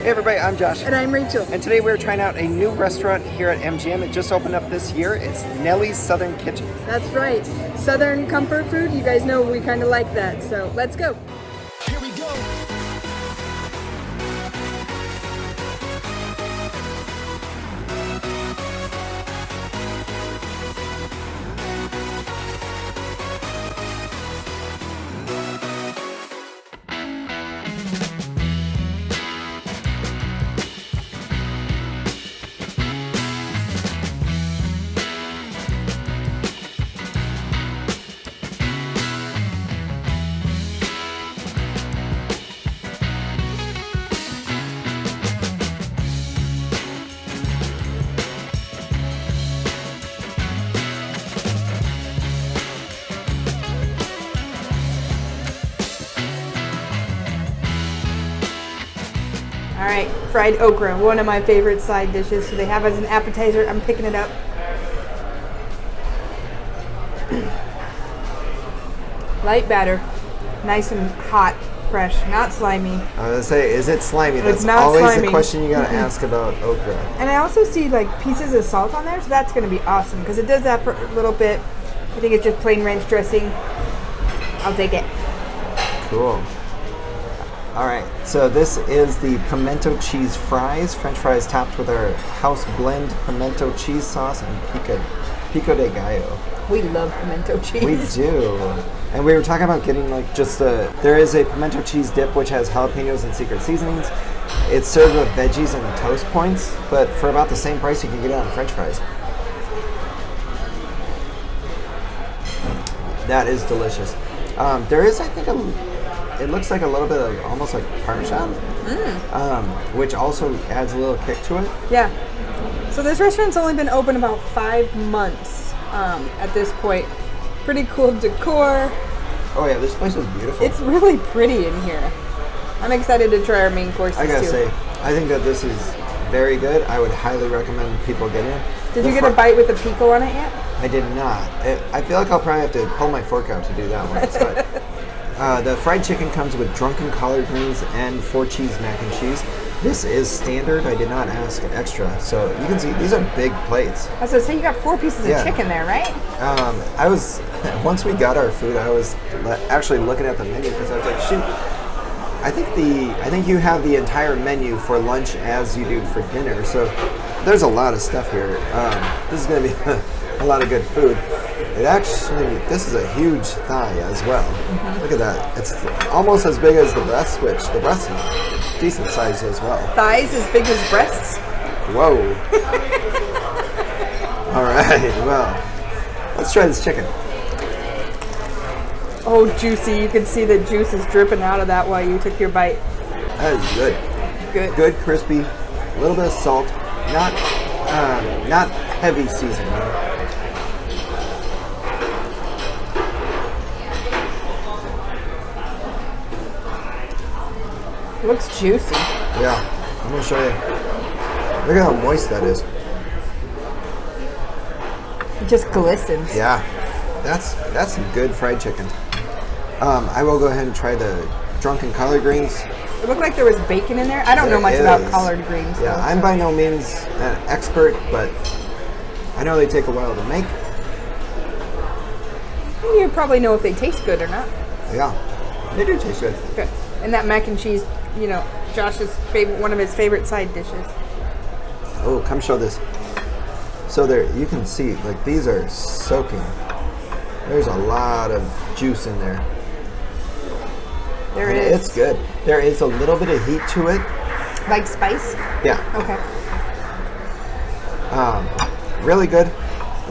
Hey everybody, I'm Josh. And I'm Rachael. And today we're trying out a new restaurant here at MGM. It just opened up this year. It's Nellie's Southern Kitchen. That's right. Southern comfort food. You guys know we kind of like that. So let's go. Here we go. All right, fried okra, one of my favorite side dishes. So they have as an appetizer. I'm picking it up. Light batter, nice and hot, fresh, not slimy. I was gonna say, is it slimy? That's not always slimy. the question you gotta ask about okra. And I also see like pieces of salt on there, so that's going to be awesome because it does that for a little bit. I think it's just plain ranch dressing. I'll take it. Cool. All right, so this is the pimento cheese fries. French fries topped with our house blend pimento cheese sauce and pico de gallo. We love pimento cheese. We do. And we were talking about getting like there is a pimento cheese dip which has jalapenos and secret seasonings. It's served with veggies and toast points, but for about the same price you can get it on French fries. That is delicious. There is, I think, it looks like a little bit of almost like Parmesan, which also adds a little kick to it. Yeah. So this restaurant's only been open about 5 months at this point. Pretty cool decor. Oh yeah, this place is beautiful. It's really pretty in here. I'm excited to try our main courses I gotta too. say, I think that this is very good. I would highly recommend people get in. Did you get a bite with the pico on it yet? I did not. I feel like I'll probably have to pull my fork out to do that one. But, the fried chicken comes with drunken collard greens and 4-cheese mac and cheese. This is standard. I did not ask extra. So you can see these are big plates. I was gonna say you got 4 pieces of chicken there, right? Once we got our food, I was actually looking at the menu because I was like, shoot, I think you have the entire menu for lunch as you do for dinner. So there's a lot of stuff here. This is going to be a lot of good food. This is a huge thigh as well. Mm-hmm. Look at that. It's almost as big as the breast, which the breast is decent size as well. Thighs as big as breasts? Whoa. All right, well, let's try this chicken. Oh, juicy. You can see the juice is dripping out of that while you took your bite. That is good. Good. Good, crispy, a little bit of salt, not heavy seasoning. Looks juicy. Yeah, I'm gonna show you. Look at how moist that is. It just glistens. Yeah, that's some good fried chicken. I will go ahead and try the drunken collard greens. It looked like there was bacon in there. I don't know much about collard greens. Yeah, though, I'm by no means an expert, but I know they take a while to make. You probably know if they taste good or not. Yeah, they do taste good. Good. And that mac and cheese, you know, Josh's favorite, one of his favorite side dishes. Oh, come show this. So there, you can see, like these are soaking. There's a lot of juice in there. There it is. It's good. There is a little bit of heat to it. Like spice? Yeah. Okay. Really good.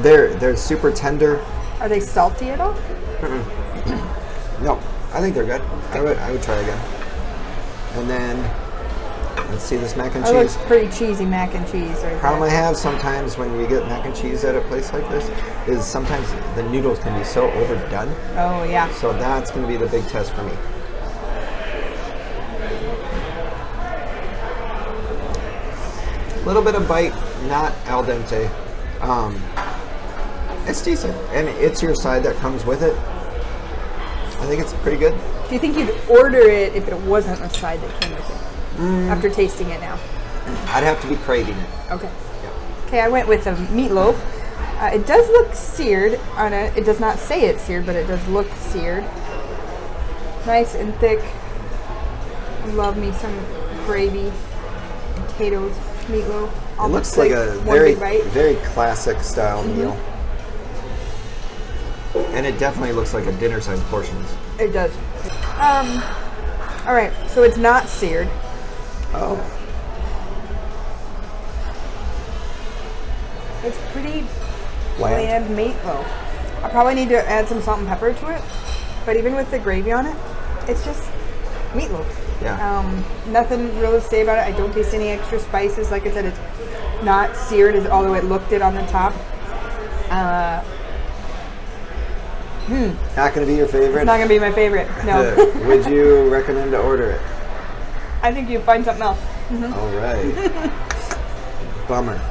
They're super tender. Are they salty at all? No, I think they're good. I would try again. And then let's see this mac and That looks cheese. pretty cheesy mac and cheese right Problem I there. have sometimes when you get mac and cheese at a place like this is sometimes the noodles can be so overdone. Oh yeah. So that's going to be the big test for me. A little bit of bite, not al dente. It's decent, and it's your side that comes with it. I think it's pretty good. Do you think you'd order it if it wasn't a side that came with it? after tasting it now? I'd have to be craving it. Okay. Okay, I went with a meatloaf. It does look seared on it. It does not say it's seared, but it does look seared. Nice and thick. I love me some gravy, potatoes, meatloaf. It looks like a very classic style meal. And it definitely looks like a dinner size portions. It does. All right, so it's not seared. Oh. It's pretty bland meatloaf. I probably need to add some salt and pepper to it, but even with the gravy on it, it's just meatloaf. Yeah. Nothing real to say about it. I don't taste any extra spices. Like I said, it's not seared, although it looked it on the top. Not going to be your favorite? It's not going to be my favorite, no. Would you recommend to order it? I think you'd find something else. All right. Bummer.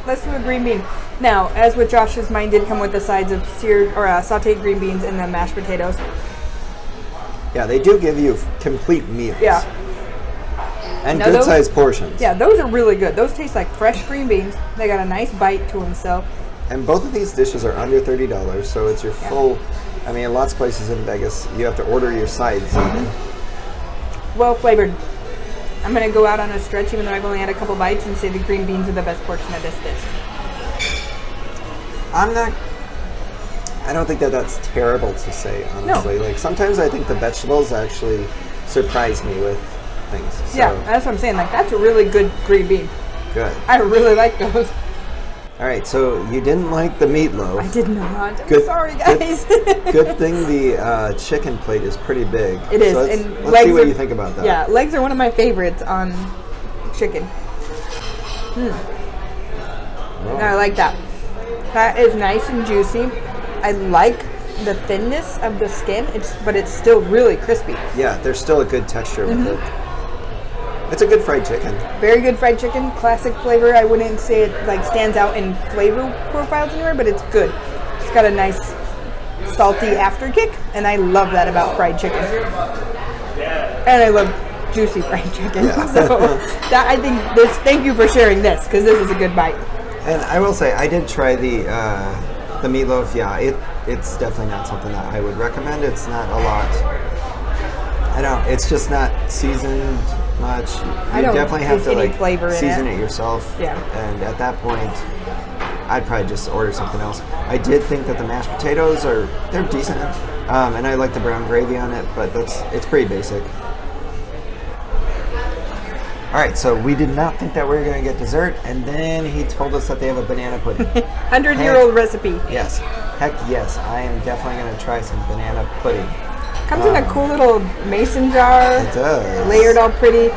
Let's do the green bean. Now, as with Josh's, mine did come with the sides of seared or sauteed green beans and the mashed potatoes. Yeah, they do give you complete meals. Yeah. And now good sized portions. Yeah, those are really good. Those taste like fresh green beans. They got a nice bite to them, so. And both of these dishes are under $30, so it's your full. I mean, lots of places in Vegas, you have to order your sides. Well flavored. I'm going to go out on a stretch, even though I've only had a couple bites, and say the green beans are the best portion of this dish. I don't think that that's terrible to say, honestly. No. Like, sometimes I think the vegetables actually surprise me with things. So. Yeah, that's what I'm saying. Like, that's a really good green bean. Good. I really like those. All right, so you didn't like the meatloaf. I did not. I'm sorry, guys. Good thing the chicken plate is pretty big. It is. So let's see what you think about that. Yeah, legs are one of my favorites on chicken. Oh. I like that. That is nice and juicy. I like the thinness of the skin, but it's still really crispy. Yeah, there's still a good texture with it. It's a good fried chicken. Very good fried chicken, classic flavor. I wouldn't say it like stands out in flavor profiles anywhere, but it's good. It's got a nice salty after kick, and I love that about fried chicken. And I love juicy fried chicken. Yeah. So that, I think this. Thank you for sharing this, because this is a good bite. And I will say, I did try the meatloaf. Yeah, it's definitely not something that I would recommend. It's not a lot. I don't. It's just not seasoned much. You definitely have to like season it yourself. Yeah. And at that point, I'd probably just order something else. I did think that the mashed potatoes they're decent, and I like the brown gravy on it, but it's pretty basic. All right, so we did not think that we were going to get dessert, and then he told us that they have a banana pudding. 100-year-old recipe. Yes. Heck yes, I am definitely going to try some banana pudding. Comes in a cool little mason jar. It does. Layered all pretty.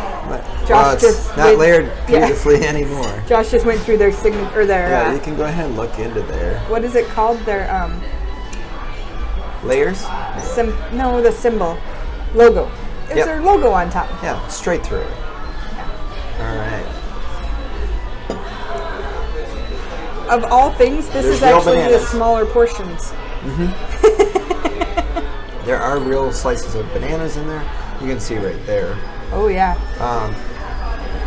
Josh it's not layered beautifully anymore. Josh just went through their signature, or their. Yeah, you can go ahead and look into there. What is it called? Their layers? No, the symbol, logo. It's their logo on top. Yeah, straight through. All right. Of all things, this is actually the smaller portions. There are real slices of bananas in there. You can see right there. Oh yeah.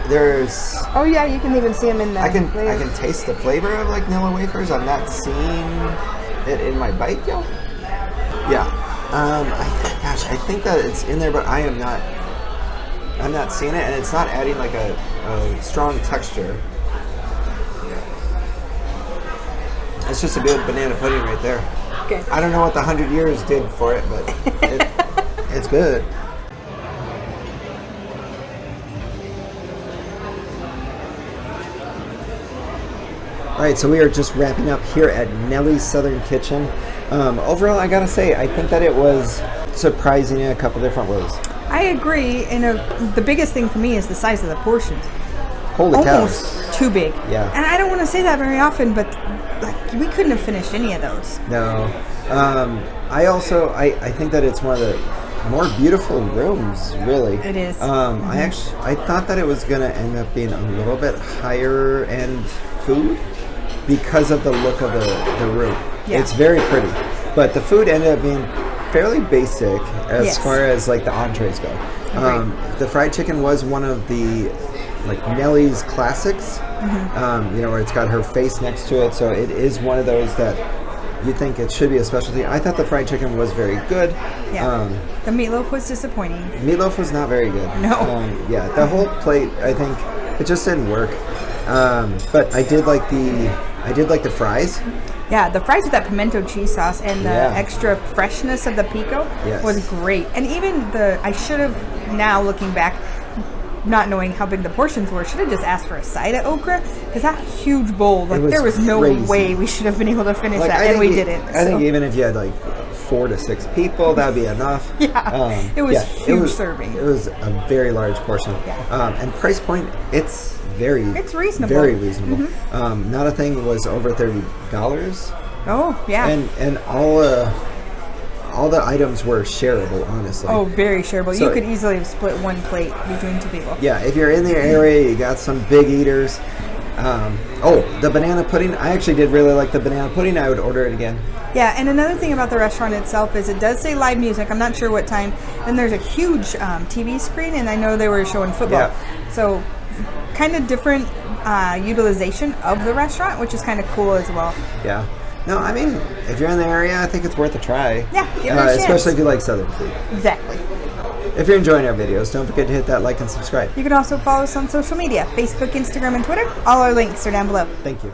There's. Oh yeah, you can even see them in there. I can taste the flavor of like Nilla wafers. I'm not seeing it in my bite though. Yeah. I think that it's in there, but I'm not seeing it, and it's not adding like a strong texture. It's just a good banana pudding right there. Okay. I don't know what the 100 years did for it, but it's good. All right, so we are just wrapping up here at Nellie's Southern Kitchen. Overall, I gotta say, I think that it was surprising in a couple different ways. I agree, and the biggest thing for me is the size of the portions. Holy cow. Almost too big. Yeah. And I don't want to say that very often, but like we couldn't have finished any of those. No. I think that it's one of the more beautiful rooms, really. It is. I thought that it was going to end up being a little bit higher end food because of the look of the room. Yeah. It's very pretty, but the food ended up being fairly basic as far as like the entrees go. The fried chicken was one of the like Nellie's classics. You know, where it's got her face next to it, so it is one of those that you think it should be a specialty. I thought the fried chicken was very good. Yeah. The meatloaf was disappointing. Meatloaf was not very good. No. Yeah, the whole plate, I think, it just didn't work. But I did like the fries. Yeah, the fries with that pimento cheese sauce and the extra freshness of the pico was great. And even I should have, now looking back, not knowing how big the portions were, should have just asked for a side of okra, because that huge bowl, like there was no way we should have been able to finish that, and we didn't. I think even if you had like 4 to 6 people, that'd be enough. It was huge serving. It was a very large portion. And price point, it's reasonable. Very reasonable. Not a thing was over $30. Oh yeah. And all the items were shareable, honestly. Oh, very shareable. So you could easily have split one plate between 2 people. Yeah, if you're in the area, you got some big eaters. The banana pudding. I actually did really like the banana pudding. I would order it again. Yeah, and another thing about the restaurant itself is it does say live music. I'm not sure what time. And there's a huge TV screen, and I know they were showing football. Yeah. So kind of different utilization of the restaurant, which is kind of cool as well. Yeah. No, I mean, if you're in the area, I think it's worth a try. Yeah, give it a chance. Especially if you like Southern food. Exactly. If you're enjoying our videos, don't forget to hit that like and subscribe. You can also follow us on social media, Facebook, Instagram, and Twitter. All our links are down below. Thank you.